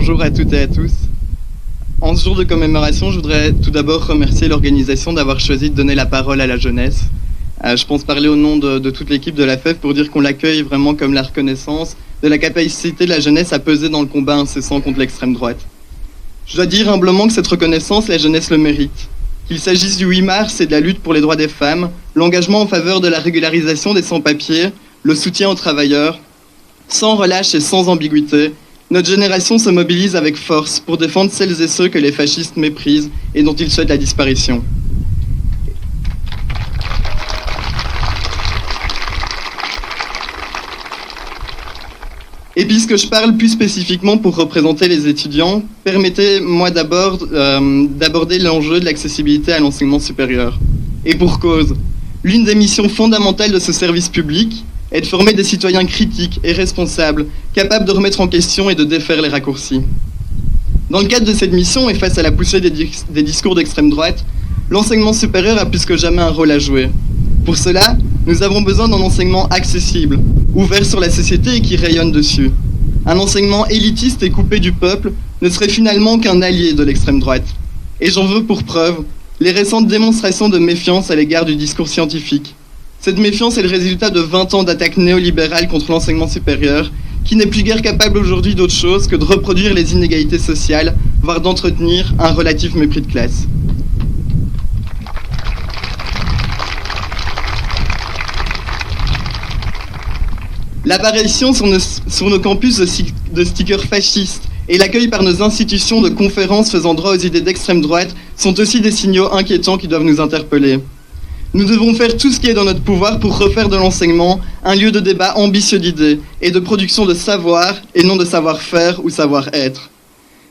bonjour à toutes et à tous. En ce jour de commémoration, je voudrais tout d'abord remercier l'organisation d'avoir choisi de donner la parole à la jeunesse. Je pense parler au nom de toute l'équipe de la FEF pour dire qu'on l'accueille vraiment comme la reconnaissance de la capacité de la jeunesse à peser dans le combat incessant contre l'extrême droite. Je dois dire humblement que cette reconnaissance, la jeunesse le mérite. Qu'il s'agisse du 8 mars et de la lutte pour les droits des femmes, l'engagement en faveur de la régularisation des sans-papiers, le soutien aux travailleurs, sans relâche et sans ambiguïté, notre génération se mobilise avec force pour défendre celles et ceux que les fascistes méprisent et dont ils souhaitent la disparition. Et puisque je parle plus spécifiquement pour représenter les étudiants, permettez-moi d'abord d'aborder l'enjeu de l'accessibilité à l'enseignement supérieur. Et pour cause, l'une des missions fondamentales de ce service public est de former des citoyens critiques et responsables, capables de remettre en question et de défaire les raccourcis. Dans le cadre de cette mission et face à la poussée des discours d'extrême droite, l'enseignement supérieur a plus que jamais un rôle à jouer. Pour cela, nous avons besoin d'un enseignement accessible, ouvert sur la société et qui rayonne dessus. Un enseignement élitiste et coupé du peuple ne serait finalement qu'un allié de l'extrême droite. Et j'en veux pour preuve les récentes démonstrations de méfiance à l'égard du discours scientifique. Cette méfiance est le résultat de 20 ans d'attaques néolibérales contre l'enseignement supérieur, qui n'est plus guère capable aujourd'hui d'autre chose que de reproduire les inégalités sociales, voire d'entretenir un relatif mépris de classe. L'apparition sur nos campus de stickers fascistes et l'accueil par nos institutions de conférences faisant droit aux idées d'extrême droite sont aussi des signaux inquiétants qui doivent nous interpeller. Nous devons faire tout ce qui est dans notre pouvoir pour refaire de l'enseignement un lieu de débat ambitieux d'idées et de production de savoir et non de savoir-faire ou savoir-être.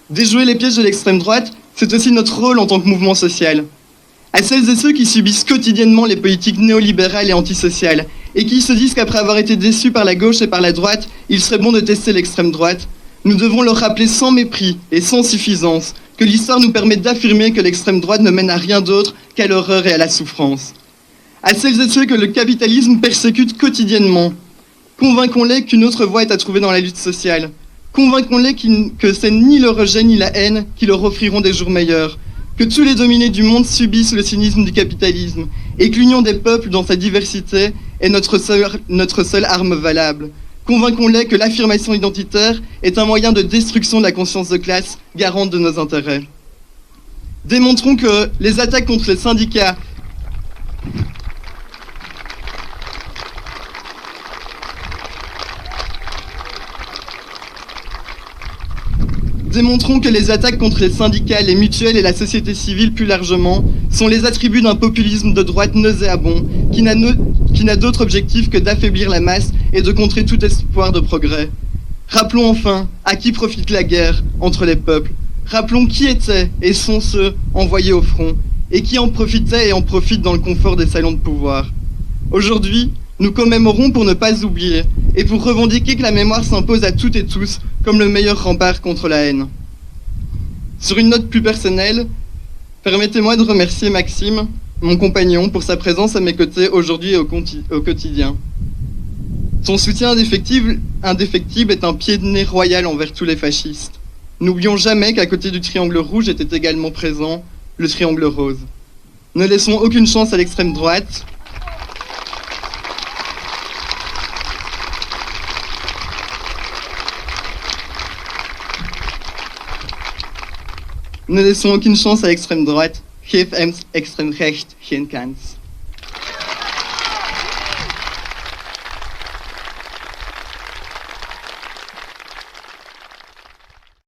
Déjouer les pièges de l'extrême droite, c'est aussi notre rôle en tant que mouvement social. À celles et ceux qui subissent quotidiennement les politiques néolibérales et antisociales et qui se disent qu'après avoir été déçus par la gauche et par la droite, il serait bon de tester l'extrême droite, nous devons leur rappeler sans mépris et sans suffisance que l'histoire nous permet d'affirmer que l'extrême droite ne mène à rien d'autre qu'à l'horreur et à la souffrance. À celles et ceux que le capitalisme persécute quotidiennement, convainquons-les qu'une autre voie est à trouver dans la lutte sociale. Convainquons-les que c'est ni le rejet ni la haine qui leur offriront des jours meilleurs, que tous les dominés du monde subissent le cynisme du capitalisme et que l'union des peuples dans sa diversité est notre seule arme valable. Convainquons-les que l'affirmation identitaire est un moyen de destruction de la conscience de classe, garante de nos intérêts. Démontrons que les attaques contre les syndicats les mutuelles et la société civile plus largement sont les attributs d'un populisme de droite nauséabond qui n'a d'autre objectif que d'affaiblir la masse et de contrer tout espoir de progrès. Rappelons enfin à qui profite la guerre entre les peuples. Rappelons qui étaient et sont ceux envoyés au front et qui en profitaient et en profitent dans le confort des salons de pouvoir. Aujourd'hui, nous commémorons pour ne pas oublier et pour revendiquer que la mémoire s'impose à toutes et tous comme le meilleur rempart contre la haine. Sur une note plus personnelle, permettez-moi de remercier Maxime, mon compagnon, pour sa présence à mes côtés aujourd'hui et au quotidien. Son soutien indéfectible est un pied de nez royal envers tous les fascistes. N'oublions jamais qu'à côté du triangle rouge était également présent le triangle rose. Ne laissons aucune chance à l'extrême droite. Ne laissons aucune chance à l'extrême droite. Geef hem extreem recht geen kans.